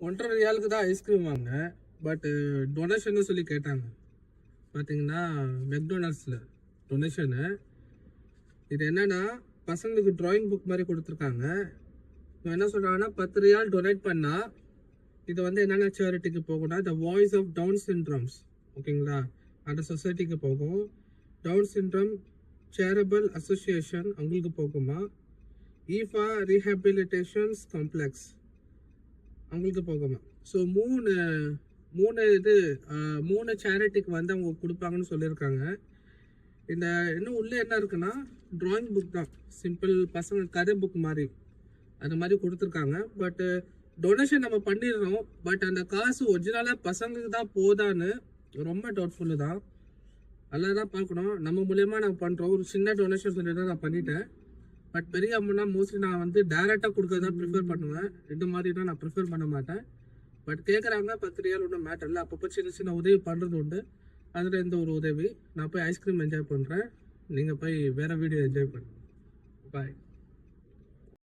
1.5 ரியாலுக்கு தான் ஐஸ்கிரீம் வாங்கினேன். But donation சொல்லி கேட்டாங்க. பார்த்தீங்கன்னா மெக்டொனால்ட்ஸில் டொனேஷனு. இது என்னன்னா பசங்களுக்கு ட்ராயிங் புக் மாதிரி கொடுத்துருக்காங்க. இவன் என்ன சொல்கிறாங்கன்னா 10 ரியால் டொனேட் பண்ணால் இது வந்து என்னென்ன சேரிட்டிக்கு போகும்னா த வாய்ஸ் ஆஃப் டவுன் சிண்ட்ரம்ஸ், ஓகேங்களா, அந்த சொசைட்டிக்கு போகும். டவுன் சிண்ட்ரம் சேரிட்டபிள் அசோசியேஷன் அவங்களுக்கு போகுமா. ஈஃபா ரீஹாபிலிட்டேஷன்ஸ் காம்ப்ளெக்ஸ் அவங்களுக்கு போகுமா. ஸோ மூணு சேரிட்டிக்கு வந்து அவங்க கொடுப்பாங்கன்னு சொல்லியிருக்காங்க. இந்த இன்னும் உள்ளே என்ன இருக்குன்னா ட்ராயிங் புக் தான், சிம்பிள் பசங்க கதை புக் மாதிரி அது மாதிரி கொடுத்துருக்காங்க. பட்டு டொனேஷன் நம்ம பண்ணிடுறோம். பட் அந்த காசு ஒரிஜினலாக பசங்களுக்கு தான் போதான்னு ரொம்ப டவுட்ஃபுல்லு தான். அதெல்லாம் தான் பார்க்கணும். நம்ம மூலியமாக நான் பண்ணுறோம். ஒரு சின்ன டொனேஷன் சொல்லி தான் நான் பண்ணிட்டேன். பட் பெரிய அமௌண்ட்னா மோஸ்ட்லி நான் வந்து டேரெக்டாக கொடுக்கறதா ப்ரிஃபர் பண்ணுவேன். இந்த மாதிரி தான் நான் ப்ரிஃபர் பண்ண மாட்டேன். பட் கேட்குறாங்க 10 ரியால் ஒன்றும் மேட்டர் இல்லை. அப்பப்போ சின்ன சின்ன உதவி பண்ணுறது உண்டு. அதில் எந்த ஒரு உதவி. நான் போய் ஐஸ்கிரீம் என்ஜாய் பண்ணுறேன். நீங்கள் போய் வேறு வீடியோ என்ஜாய் பண்ணுங்கள். பாய்.